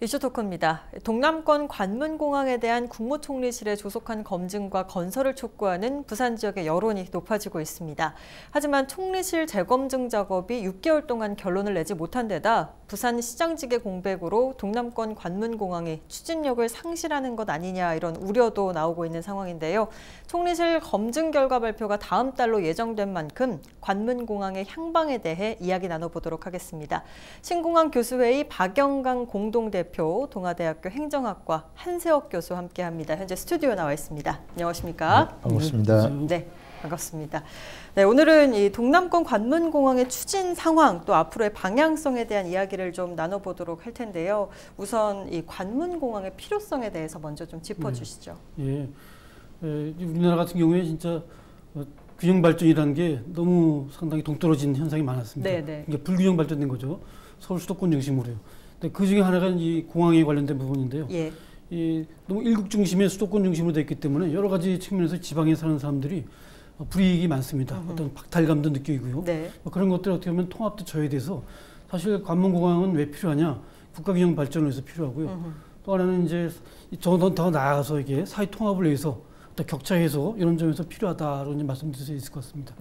이슈토크입니다. 동남권 관문공항에 대한 국무총리실에 조속한 검증과 건설을 촉구하는 부산 지역의 여론이 높아지고 있습니다. 하지만 총리실 재검증 작업이 6개월 동안 결론을 내지 못한 데다 부산 시장직의 공백으로 동남권 관문공항이 추진력을 상실하는 것 아니냐 이런 우려도 나오고 있는 상황인데요. 총리실 검증 결과 발표가 다음 달로 예정된 만큼 관문공항의 향방에 대해 이야기 나눠보도록 하겠습니다. 신공항 교수회의 박영강 공동대표, 동아대학교 행정학과 한세혁 교수 함께합니다. 현재 스튜디오에 나와 있습니다. 안녕하십니까? 네, 반갑습니다. 네, 반갑습니다. 네, 오늘은 이 동남권 관문공항의 추진 상황 또 앞으로의 방향성에 대한 이야기를 좀 나눠보도록 할 텐데요. 우선 이 관문공항의 필요성에 대해서 먼저 좀 짚어주시죠. 우리나라 같은 경우에 진짜 균형 발전이라는 게 너무 상당히 동떨어진 현상이 많았습니다. 이게 불균형 발전된 거죠. 서울 수도권 중심으로요. 근데 그 중에 하나가 이 공항에 관련된 부분인데요. 너무 일국 중심의 수도권 중심으로 되어 있기 때문에 여러 가지 측면에서 지방에 사는 사람들이 불이익이 많습니다. 어떤 박탈감도 느끼고요. 그런 것들 어떻게 보면 통합도 저해돼서 사실 관문공항은 왜 필요하냐? 국가균형 발전을 위해서 필요하고요. 또 하나는 이제 더 나아가서 이게 사회 통합을 위해서 격차 해소 이런 점에서 필요하다라고 말씀드릴 수 있을 것 같습니다.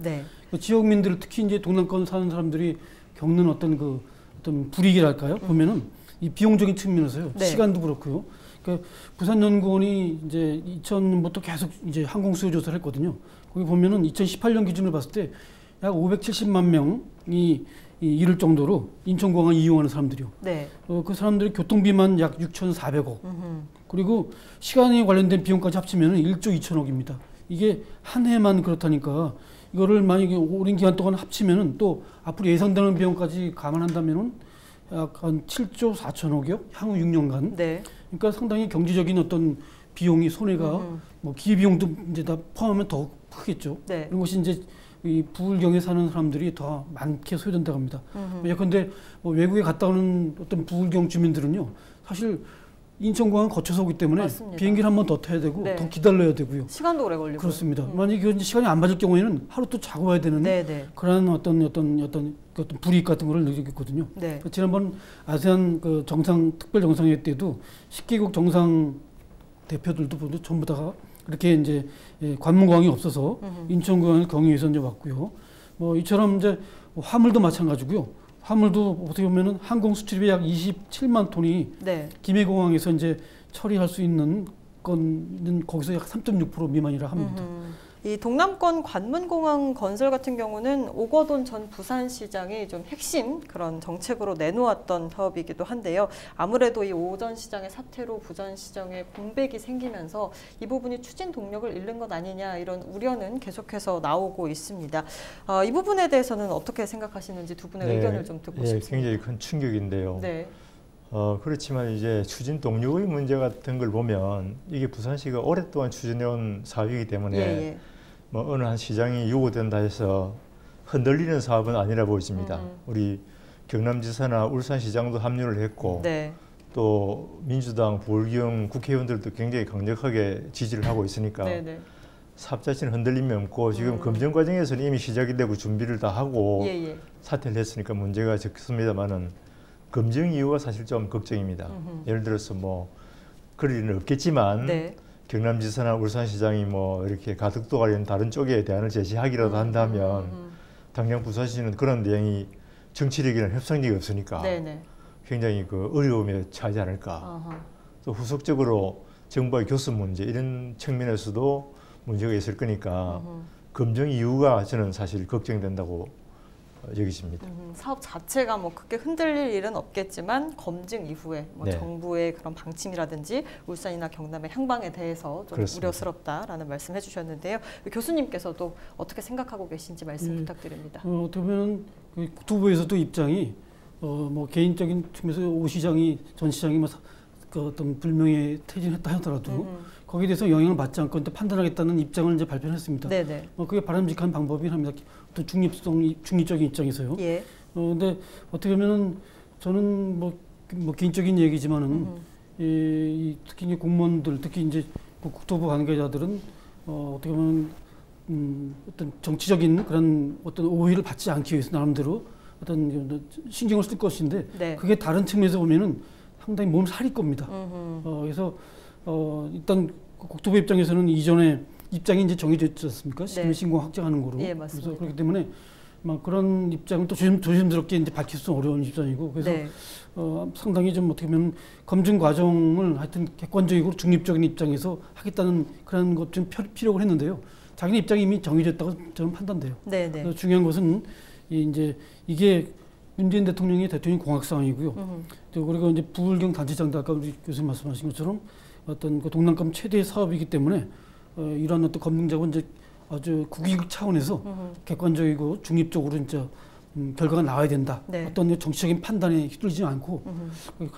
그 지역민들 특히 이제 동남권 사는 사람들이 겪는 어떤 불이익이랄까요? 보면은 이 비용적인 측면에서요. 시간도 그렇고요. 그러니까 부산연구원이 이제 2000년부터 계속 이제 항공 수요 조사를 했거든요. 거기 보면은 2018년 기준으로 봤을 때 약 570만 명이 이를 정도로 인천공항을 이용하는 사람들이요. 그 사람들의 교통비만 약 6,400억. 그리고 시간에 관련된 비용까지 합치면 1조 2천억입니다. 이게 한 해만 그렇다니까 이거를 만약에 오랜 기간 동안 합치면 또 앞으로 예상되는 비용까지 감안한다면 약 한 7조 4천억이요. 향후 6년간. 그러니까 상당히 경제적인 어떤 비용이 손해가 뭐 기비용도 이제 다 포함하면 더 크겠죠. 이런 것이 이제 이 부울경에 사는 사람들이 더 많게 소요된다고 합니다. 예컨대 뭐 외국에 갔다 오는 어떤 부울경 주민들은요, 사실 인천공항 거쳐서 오기 때문에 비행기를 한 번 더 타야 되고 더 기다려야 되고요. 시간도 오래 걸리고. 그렇습니다. 만약에 시간이 안 맞을 경우에는 하루 또 자고 와야 되는 그런 어떤 불이익 같은 거를 느끼거든요. 지난번 아세안 그 특별 정상회의 때도 10개국 정상 대표들도 전부 다 그렇게 이제 관문공항이 없어서 인천공항을 경유해서 이제 왔고요. 뭐 이처럼 이제 화물도 마찬가지고요. 화물도 어떻게 보면은 항공 수출입의 약 27만 톤이 김해공항에서 이제 처리할 수 있는 건은 거기서 약 3.6% 미만이라 합니다. 이 동남권 관문공항 건설 같은 경우는 오거돈 전 부산시장이 좀 핵심 그런 정책으로 내놓았던 사업이기도 한데요. 아무래도 이 오 전 시장의 사태로 부산시장에 공백이 생기면서 이 부분이 추진 동력을 잃는 것 아니냐 이런 우려는 계속해서 나오고 있습니다. 이 부분에 대해서는 어떻게 생각하시는지 두 분의 의견을 좀 듣고 싶습니다. 굉장히 큰 충격인데요. 그렇지만 이제 추진 동력의 문제 같은 걸 보면 이게 부산시가 오랫동안 추진해온 사업이기 때문에 뭐 어느 한 시장이 요구된다 해서 흔들리는 사업은 아니라 보입니다. 우리 경남지사나 울산시장도 합류를 했고 또 민주당 부울경 국회의원들도 굉장히 강력하게 지지를 하고 있으니까 사업 자체는 흔들림이 없고 지금 검증 과정에서는 이미 시작이 되고 준비를 다 하고 사퇴를 했으니까 문제가 적습니다만은 검증 이유가 사실 좀 걱정입니다. 예를 들어서 뭐 그럴 일은 없겠지만 경남지사나 울산시장이 뭐 이렇게 가덕도 관련 다른 쪽에 대안을 제시하기라도 한다면 당장 부산시는 그런 내용이 정치력이나 협상력이 없으니까 굉장히 그 어려움에 처하지 않을까. 또 후속적으로 정부의 교섭 문제 이런 측면에서도 문제가 있을 거니까 검증 이유가 저는 사실 걱정된다고 여기십니다. 사업 자체가 뭐 크게 흔들릴 일은 없겠지만 검증 이후에 뭐 정부의 그런 방침이라든지 울산이나 경남의 향방에 대해서 좀 우려스럽다라는 말씀해 주셨는데요. 교수님께서도 어떻게 생각하고 계신지 말씀 부탁드립니다. 어떻게 보면 국토부에서도 입장이 뭐 개인적인 측면에서 오 시장이 전 시장이 뭐 그 어떤 불명예 퇴진했다 하더라도 거기에 대해서 영향을 받지 않고 판단하겠다는 입장을 이제 발표했습니다. 그게 바람직한 방법이긴 합니다. 또 중립적인 입장에서요. 근데 어떻게 보면은 저는 뭐 개인적인 얘기지만은 특히 이제 공무원들, 특히 이제 국토부 관계자들은 어떻게 보면 어떤 정치적인 그런 어떤 오해를 받지 않기 위해서 나름대로 어떤 신경을 쓸 것인데 그게 다른 측면에서 보면은 상당히 몸 살릴 겁니다. 그래서 일단 국토부 입장에서는 이전에 입장이 이제 정해졌지 않습니까? 시민 신공 확정하는 거로. 예, 맞습니다. 그래서 그렇기 때문에 막 그런 입장을 또 조심스럽게 이제 밝힐 수 어려운 입장이고, 그래서 상당히 좀 어떻게 보면 검증 과정을 하여튼 객관적이고 중립적인 입장에서 하겠다는 그런 것 좀 피력을 했는데요. 자기네 입장이 이미 정해졌다고 저는 판단돼요. 그래서 중요한 것은 이제 이게 문재인 대통령이 대통령 공약 상황이고요. 그리고 이제 부울경 단체장도 아까 우리 교수님 말씀하신 것처럼 어떤 그 동남권 최대의 사업이기 때문에 이러한 어떤 검증 작업은 이제 아주 국익 차원에서 객관적이고 중립적으로 진짜 결과가 나와야 된다. 어떤 정치적인 판단에 휘둘리지 않고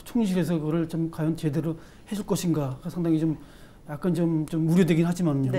총리실에서 그거를 좀 과연 제대로 해줄 것인가 상당히 좀 약간 좀 우려되긴 하지만요.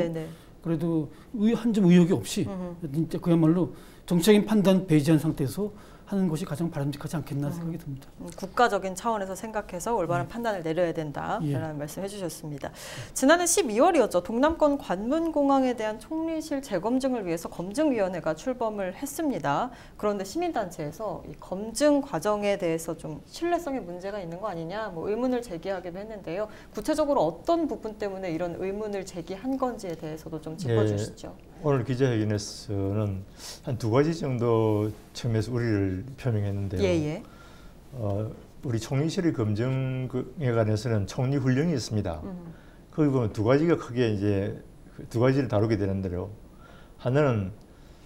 그래도 한 점 의혹이 없이 진짜 그야말로 정치적인 판단 배제한 상태에서 하는 것이 가장 바람직하지 않겠나 생각이 듭니다. 국가적인 차원에서 생각해서 올바른 판단을 내려야 된다라는 말씀 해주셨습니다. 지난해 12월이었죠. 동남권 관문공항에 대한 총리실 재검증을 위해서 검증위원회가 출범을 했습니다. 그런데 시민단체에서 이 검증 과정에 대해서 좀 신뢰성에 문제가 있는 거 아니냐 뭐 의문을 제기하기도 했는데요. 구체적으로 어떤 부분 때문에 이런 의문을 제기한 건지에 대해서도 좀 짚어주시죠. 오늘 기자회견에서는 한 2가지 정도 측면에서 우리를 표명했는데요. 우리 총리실의 검증에 관해서는 총리 훈령이 있습니다. 거기 보면 2가지가 크게 이제 2가지를 다루게 되는데요. 하나는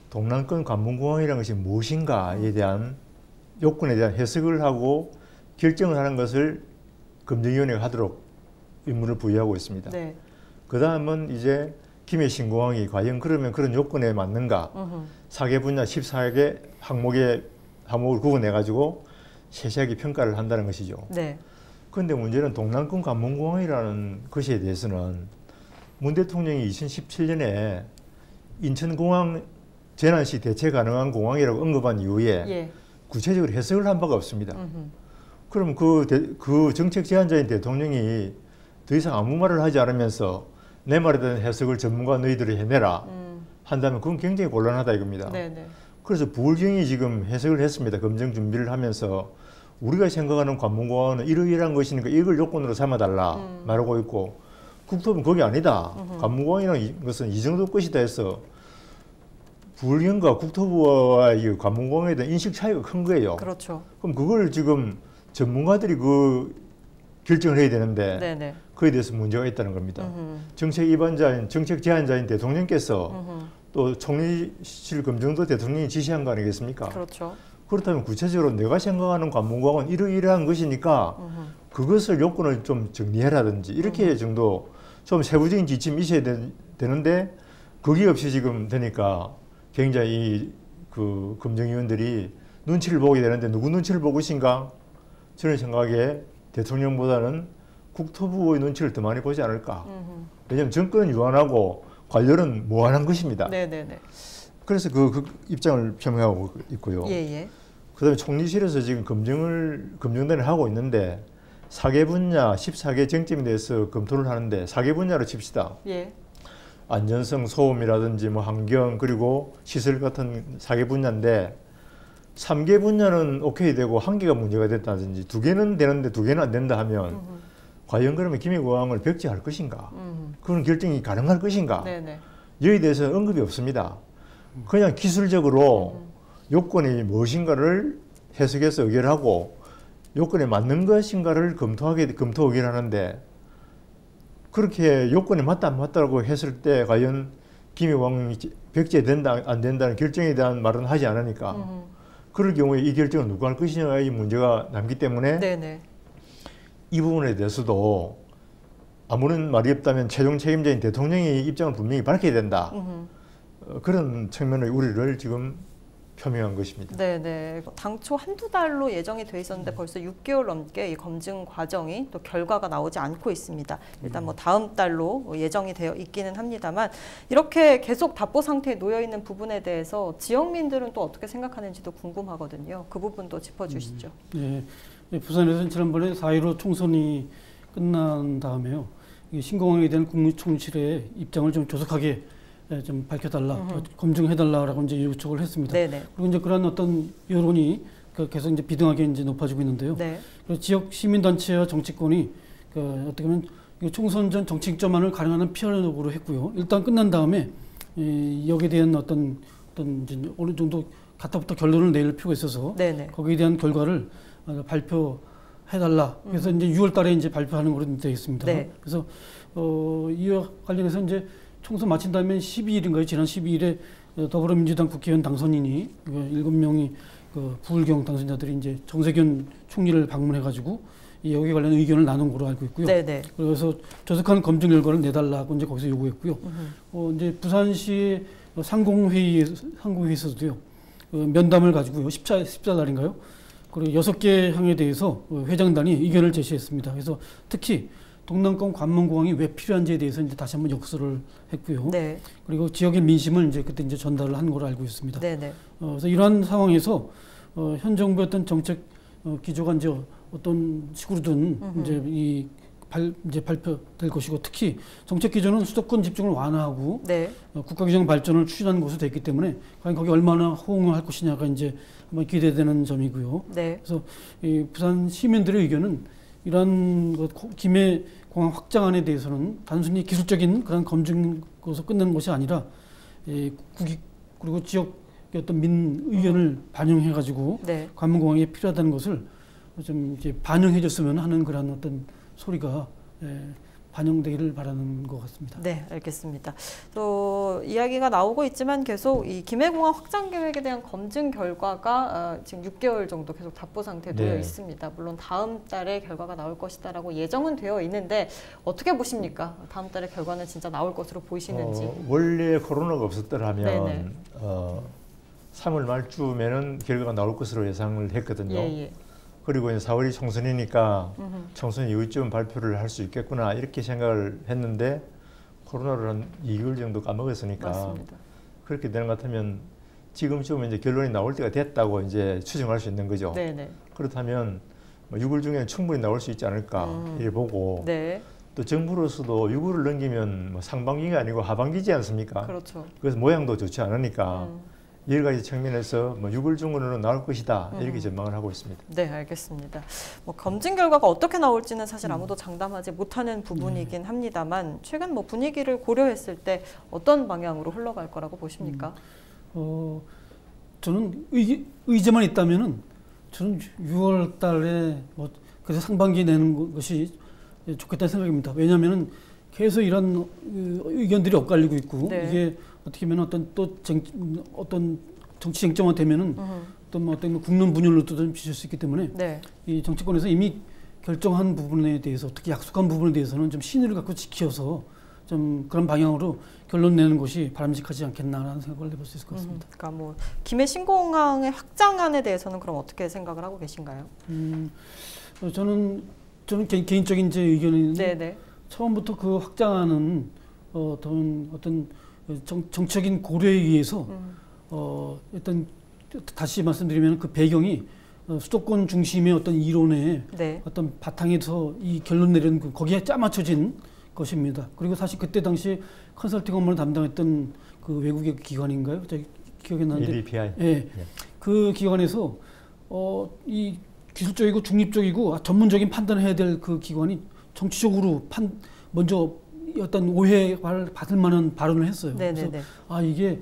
동남권 관문공항이라는 것이 무엇인가에 대한 요건에 대한 해석을 하고 결정을 하는 것을 검증위원회가 하도록 의무를 부여하고 있습니다. 그 다음은 이제 김해 신공항이 과연 그러면 그런 요건에 맞는가? 4개 분야 14개 항목을 구분해가지고 세세하게 평가를 한다는 것이죠. 그런데 문제는 동남권 관문공항이라는 것에 대해서는 문 대통령이 2017년에 인천공항 재난시 대체 가능한 공항이라고 언급한 이후에 구체적으로 해석을 한 바가 없습니다. 그럼 그 정책 제안자인 대통령이 더 이상 아무 말을 하지 않으면서 내 말에 대한 해석을 전문가 너희들이 해내라 한다면 그건 굉장히 곤란하다 이겁니다. 그래서 부울경이 지금 해석을 했습니다. 검증 준비를 하면서 우리가 생각하는 관문공항은 이러이러한 것이니까 이걸 요건으로 삼아달라 말하고 있고 국토부는 그게 아니다. 관문공항이라는 것은 이 정도 것이다 해서 부울경과 국토부와의 관문공항에 대한 인식 차이가 큰 거예요. 그럼 그걸 지금 전문가들이 결정을 해야 되는데 그에 대해서 문제가 있다는 겁니다. 정책 제안자인 대통령께서 또 총리실 검증도 대통령이 지시한 거 아니겠습니까? 그렇다면 구체적으로 내가 생각하는 관문공항은 이러이러한 것이니까 그것을 요건을 좀 정리해라든지 이렇게 정도 좀 세부적인 지침이 있어야 되는데 그게 없이 지금 되니까 굉장히 그 검증위원들이 눈치를 보게 되는데 누구 눈치를 보고 있는가? 저는 생각에 대통령보다는 국토부의 눈치를 더 많이 보지 않을까. 왜냐하면 정권은 유한하고 관료는 무한한 것입니다. 그래서 그 입장을 표명하고 있고요. 그다음에 총리실에서 지금 검증단을 하고 있는데 4개 분야 14개 쟁점에 대해서 검토를 하는데 4개 분야로 칩시다. 안전성, 소음이라든지 뭐 환경 그리고 시설 같은 4개 분야인데 3개 분야는 오케이 되고 1개가 문제가 됐다든지 2개는 되는데 2개는 안 된다 하면 과연 그러면 김해공항을 벽지할 것인가? 그런 결정이 가능할 것인가? 여기에 대해서는 언급이 없습니다. 그냥 기술적으로 요건이 무엇인가를 해석해서 의결하고 요건에 맞는 것인가를 검토 의결하는데 그렇게 요건에 맞다 안 맞다고 했을 때 과연 김해공항이 벽지된다 안 된다는 결정에 대한 말은 하지 않으니까 그럴 경우에 이 결정은 누가 할 것이냐의 문제가 남기 때문에 이 부분에 대해서도 아무런 말이 없다면 최종 책임자인 대통령이 입장을 분명히 밝혀야 된다. 그런 측면의 우려를 지금 표명한 것입니다. 당초 한두 달로 예정이 돼 있었는데 벌써 6개월 넘게 이 검증 과정이 또 결과가 나오지 않고 있습니다. 일단 뭐 다음 달로 예정이 되어 있기는 합니다만 이렇게 계속 답보 상태에 놓여 있는 부분에 대해서 지역민들은 또 어떻게 생각하는지도 궁금하거든요. 그 부분도 짚어주시죠. 부산에서는 지난번에 4.15 총선이 끝난 다음에요. 신공항에 대한 국무총실의 입장을 좀 조속하게 좀 밝혀달라, 검증해달라라고 이제 요청을 했습니다. 그리고 이제 그런 어떤 여론이 계속 이제 비등하게 이제 높아지고 있는데요. 네. 지역 시민단체와 정치권이 어떻게 보면 총선 전 정치익전만을 가능한 피하려고 했고요. 일단 끝난 다음에 여기에 대한 어떤 이제 어느 정도 가타부터 결론을 내릴 필요가 있어서 네네. 거기에 대한 결과를 발표해달라. 그래서 이제 6월달에 이제 발표하는 걸로 되어 있습니다. 네. 그래서 이와 관련해서 이제 총선 마친 다음에 12일인가요? 지난 12일에 더불어민주당 국회의원 당선인이 7명이 부울경 당선자들이 이제 정세균 총리를 방문해가지고 여기 관련 의견을 나눈 걸로 알고 있고요. 네네. 그래서 조속한 검증 결과를 내달라고 이제 거기서 요구했고요. 이제 부산시 상공회의에서도요. 면담을 가지고요. 14날인가요? 그리고 6개 항에 대해서 회장단이 의견을 제시했습니다. 그래서 특히 동남권 관문공항이 왜 필요한지에 대해서 이제 다시 한번 역설을 했고요. 네. 그리고 지역의 민심을 이제 그때 이제 전달을 한 걸로 알고 있습니다. 네네. 그래서 이러한 상황에서 현 정부의 어떤 정책 기조가 이제 어떤 식으로든 이제 발표될 것이고, 특히 정책 기조는 수도권 집중을 완화하고 네. 국가규정 발전을 추진하는 것으로 됐기 때문에 과연 거기 얼마나 호응을 할 것이냐가 이제 한번 기대되는 점이고요. 네. 그래서 이 부산 시민들의 의견은 이러한 김해공항 확장안에 대해서는 단순히 기술적인 그런 검증으로서 끝내는 것이 아니라 국익 그리고 지역의 어떤 민 의견을 반영해가지고 네. 관문공항이 필요하다는 것을 좀 이제 반영해줬으면 하는 그런 어떤 소리가 반영되기를 바라는 것 같습니다. 네, 알겠습니다. 또 이야기가 나오고 있지만 계속 이 김해공항 확장 계획에 대한 검증 결과가 지금 6개월 정도 계속 답보 상태에 놓여 네. 있습니다. 물론 다음 달에 결과가 나올 것이다라고 예정은 되어 있는데 어떻게 보십니까? 다음 달에 결과는 진짜 나올 것으로 보이시는지. 원래 코로나가 없었더라면 3월 말쯤에는 결과가 나올 것으로 예상을 했거든요. 예. 그리고 이제 4월이 총선이니까 총선 이후쯤 발표를 할 수 있겠구나 이렇게 생각을 했는데 코로나를 한 2개월 정도 까먹었으니까 맞습니다. 그렇게 되는 것 같으면 지금쯤 이제 결론이 나올 때가 됐다고 이제 추정할 수 있는 거죠. 네네. 그렇다면 6월 중에 충분히 나올 수 있지 않을까 이래 보고 네. 또 정부로서도 6월을 넘기면 뭐 상반기가 아니고 하반기지 않습니까? 그렇죠. 그래서 모양도 좋지 않으니까 여러 가지 측면에서 6월 중으로는 나올 것이다 이렇게 전망을 하고 있습니다. 네, 알겠습니다. 검증 결과가 어떻게 나올지는 사실 아무도 장담하지 못하는 부분이긴 합니다만 최근 분위기를 고려했을 때 어떤 방향으로 흘러갈 거라고 보십니까? 저는 의제만 있다면은 저는 6월 달에 그래서 상반기에 내는 것이 좋겠다는 생각입니다. 왜냐하면은 계속 이런 의견들이 엇갈리고 있고 네. 이게 어떻게 보면 어떤 정치 쟁점화 되면은 어떤 국론 분열로 또 비칠 수 있기 때문에 네. 이 정치권에서 이미 결정한 부분에 대해서 특히 약속한 부분에 대해서는 좀 신의를 갖고 지켜서 좀 그런 방향으로 결론 내는 것이 바람직하지 않겠나라는 생각을 해볼 수 있을 것 같습니다. 그러니까 김해 신공항의 확장안에 대해서는 그럼 어떻게 생각을 하고 계신가요? 저는 개인적인 제 의견은 네네. 처음부터 그 확장안은 어떤 정치적인 고려에 의해서 일단 다시 말씀드리면 그 배경이 수도권 중심의 어떤 이론의 네. 어떤 바탕에서 이 결론 내리는 거기에 짜맞춰진 것입니다. 그리고 사실 그때 당시 컨설팅 업무를 담당했던 그 외국의 기관인가요? 기억이 나는데 ADPI. 예, 그 기관에서 이 기술적이고 중립적이고 전문적인 판단을 해야 될 그 기관이 정치적으로 먼저 어떤 오해를 받을 만한 발언을 했어요. 네네네. 그래서 이게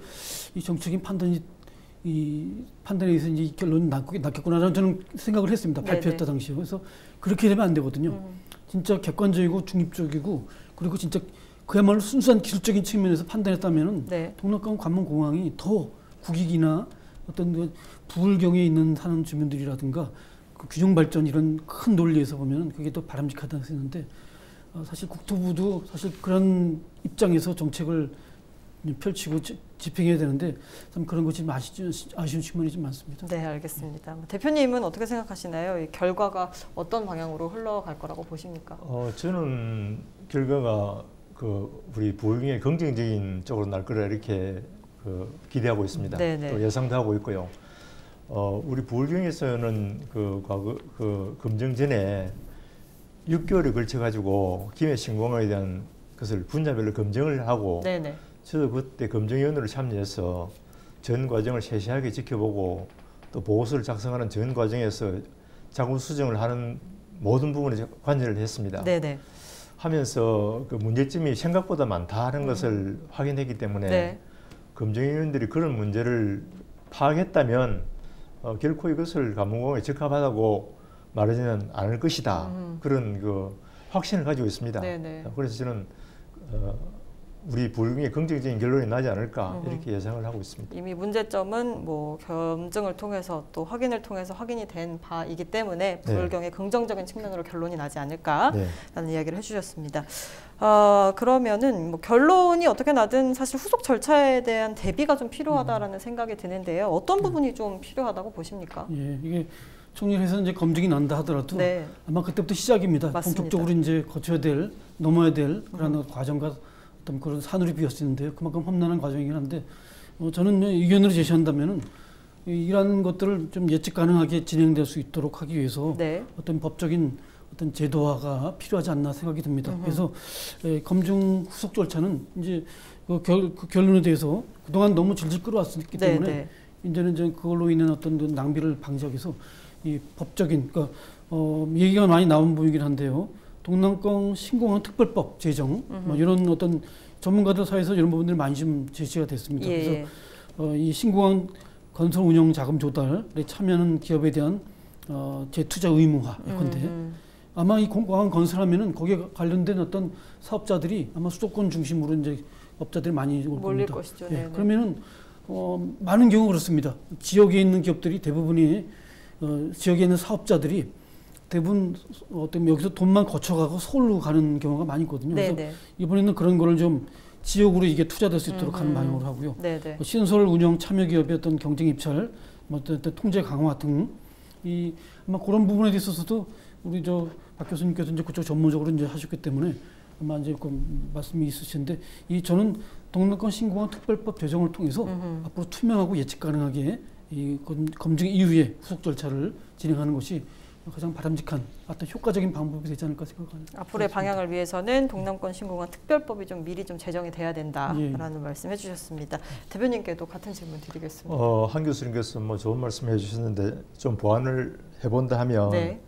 이 정치적인 판단에 의해서 이제 이 결론이 났겠구나라는 저는 생각을 했습니다. 발표했다 당시에. 그래서 그렇게 되면 안 되거든요. 진짜 객관적이고 중립적이고 그리고 진짜 그야말로 순수한 기술적인 측면에서 판단했다면은 네. 동남권 관문공항이 더 국익이나 어떤 부울경에 있는 사는 주민들이라든가 그 규정 발전 이런 큰 논리에서 보면 그게 더 바람직하다는 생각인데 사실 국토부도 사실 그런 입장에서 정책을 펼치고 집행해야 되는데 참 그런 것이 아쉬운 측면이 좀 많습니다. 네, 알겠습니다. 대표님은 어떻게 생각하시나요? 이 결과가 어떤 방향으로 흘러갈 거라고 보십니까? 저는 결과가 우리 부울경의 긍정적인 쪽으로 날 거라 이렇게 기대하고 있습니다. 네네. 또 예상도 하고 있고요. 우리 부울경에서는 과거 검증 전에 6개월에 걸쳐 가지고 김해 신공항에 대한 것을 분야별로 검증을 하고 저도 그때 검증위원으로 참여해서 전 과정을 세세하게 지켜보고 또 보고서를 작성하는 전 과정에서 자구 수정을 하는 모든 부분에 관여를 했습니다. 네네. 하면서 그 문제점이 생각보다 많다는 것을 확인했기 때문에 네. 검증위원들이 그런 문제를 파악했다면 결코 이것을 관문공학에 적합하다고 말하지는 않을 것이다. 그런 그 확신을 가지고 있습니다. 네네. 그래서 저는 우리 불경에 긍정적인 결론이 나지 않을까 이렇게 예상을 하고 있습니다. 이미 문제점은 뭐 검증을 통해서 또 확인을 통해서 확인이 된 바이기 때문에 불경의 네. 긍정적인 측면으로 결론이 나지 않을까라는 네. 이야기를 해주셨습니다. 그러면은 뭐 결론이 어떻게 나든 사실 후속 절차에 대한 대비가 좀 필요하다라는 생각이 드는데요. 어떤 부분이 좀 필요하다고 보십니까? 예, 이게 총리에서 이제 검증이 난다 하더라도 네. 아마 그때부터 시작입니다. 맞습니다. 본격적으로 이제 거쳐야 될, 넘어야 될 그런 과정과 어떤 그런 산울이 비었었는데요. 그만큼 험난한 과정이긴 한데 저는 의견으로 제시한다면은 이러한 것들을 좀 예측 가능하게 진행될 수 있도록 하기 위해서 네. 어떤 법적인 어떤 제도화가 필요하지 않나 생각이 듭니다. 그래서 검증 후속 절차는 이제 그 결론에 대해서 그동안 너무 질질 끌어왔기 때문에 네, 네. 이제는 그걸로 인한 어떤 낭비를 방지하기 위해서 이 법적인 그러니까 얘기가 많이 나온 부분이긴 한데요. 동남권 신공항 특별법 제정 뭐 이런 어떤 전문가들 사이에서 이런 부분들이 많이 좀 제시가 됐습니다. 예. 그래서 이 신공항 건설 운영 자금 조달에 참여하는 기업에 대한 재투자 의무화 예컨대 아마 이 공항 건설하면은 거기에 관련된 어떤 사업자들이 아마 수도권 중심으로 이제 업자들이 많이 올 몰릴 겁니다. 것이죠. 예. 그러면은 많은 경우 그렇습니다. 지역에 있는 기업들이 대부분이 지역에 있는 사업자들이 대부분 어떤 여기서 돈만 거쳐가고 서울로 가는 경우가 많이 있거든요. 그래서 네네. 이번에는 그런 거를 좀 지역으로 이게 투자될 수 있도록 하는 방향으로 하고요. 신설 운영 참여 기업의 어떤 경쟁 입찰, 뭐 어떤 통제 강화 등 이 아마 그런 부분에 있어서도 우리 박 교수님께서 이제 그쪽 전문적으로 이제 하셨기 때문에 아마 이제 그 말씀이 있으신데 저는 동남권 신공항 특별법 제정을 통해서 앞으로 투명하고 예측 가능하게 이 검증 이후에 후속 절차를 진행하는 것이 가장 바람직한 어떤 효과적인 방법이 되지 않을까 생각합니다. 앞으로의 방향을 위해서는 동남권 신공항 특별법이 좀 미리 좀 제정이 돼야 된다라는 말씀해 주셨습니다. 대표님께도 같은 질문 드리겠습니다. 한 교수님께서 뭐 좋은 말씀해 주셨는데 좀 보완을 해본다 하면 네.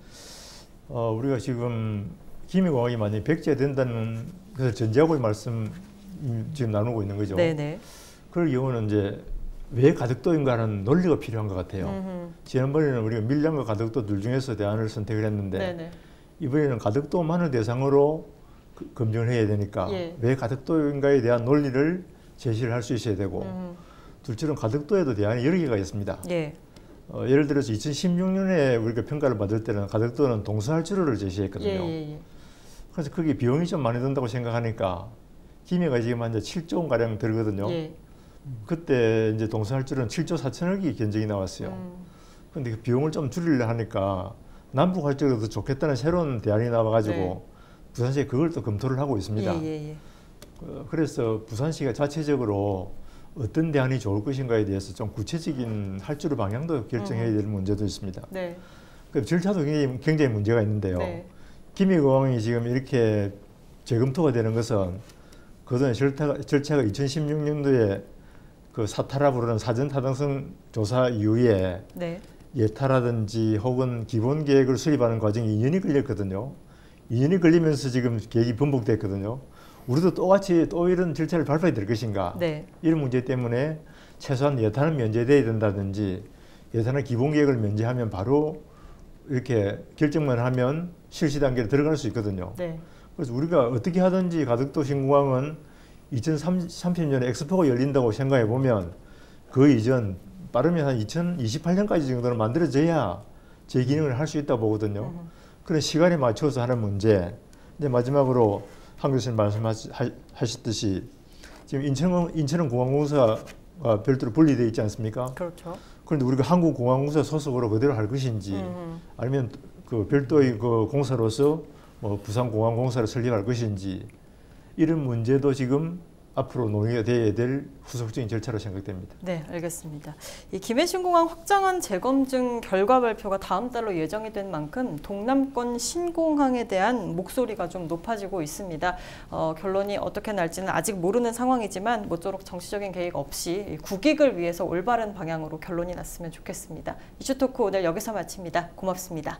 우리가 지금 기미공항이 만약에 백제된다는 것을 전제하고 말씀 지금 나누고 있는 거죠. 네네. 그럴 경우는 이제 왜 가덕도인가 하는 논리가 필요한 것 같아요. 지난번에는 우리가 밀량과 가덕도 둘 중에서 대안을 선택을 했는데 네네. 이번에는 가덕도만을 대상으로 검증을 해야 되니까 예. 왜 가덕도인가에 대한 논리를 제시를 할 수 있어야 되고 둘째로는 가덕도에도 대안이 여러 개가 있습니다. 예. 예를 들어서 2016년에 우리가 평가를 받을 때는 가덕도는 동서할주로를 제시했거든요. 예. 그래서 그게 비용이 좀 많이 든다고 생각하니까 기미가 지금 한 7조 원 가량 들거든요. 예. 그때 이제 동서할주로는 7조 4천억이 견적이 나왔어요. 그런데 그 비용을 좀 줄이려 하니까 남북할주로도 더 좋겠다는 새로운 대안이 나와가지고 네. 부산시가 그걸 또 검토를 하고 있습니다. 그래서 부산시가 자체적으로 어떤 대안이 좋을 것인가에 대해서 좀 구체적인 할주로 방향도 결정해야 될 문제도 있습니다. 네. 그 절차도 굉장히 문제가 있는데요. 네. 기미공항이 지금 이렇게 재검토가 되는 것은 그동안 절차가 2016년도에 그 사타라 부르는 사전 타당성 조사 이후에 네. 예타라든지 혹은 기본 계획을 수립하는 과정이 2년이 걸렸거든요. 2년이 걸리면서 지금 계획이 번복됐거든요. 우리도 똑같이 또 이런 절차를 밟아야 될 것인가? 네. 이런 문제 때문에 최소한 예타는 면제돼야 된다든지 예타나 기본 계획을 면제하면 바로 이렇게 결정만 하면 실시 단계로 들어갈 수 있거든요. 네. 그래서 우리가 어떻게 하든지 가덕도 신공항은 2030년에 엑스포가 열린다고 생각해 보면 그 이전 빠르면 한 2028년까지 정도는 만들어져야 재기능을 할 수 있다고 보거든요. 그런 시간에 맞춰서 하는 문제. 이제 마지막으로 한 교수님 말씀하셨듯이 지금 인천은 공항공사가 별도로 분리되어 있지 않습니까? 그렇죠. 그런데 우리가 한국공항공사 소속으로 그대로 할 것인지 아니면 그 별도의 그 공사로서 뭐 부산공항공사를 설립할 것인지 이런 문제도 지금 앞으로 논의가 돼야 될 후속적인 절차로 생각됩니다. 네, 알겠습니다. 이 김해신공항 확장안 재검증 결과 발표가 다음 달로 예정이 된 만큼 동남권 신공항에 대한 목소리가 좀 높아지고 있습니다. 결론이 어떻게 날지는 아직 모르는 상황이지만 모쪼록 정치적인 계획 없이 국익을 위해서 올바른 방향으로 결론이 났으면 좋겠습니다. 이슈토크 오늘 여기서 마칩니다. 고맙습니다.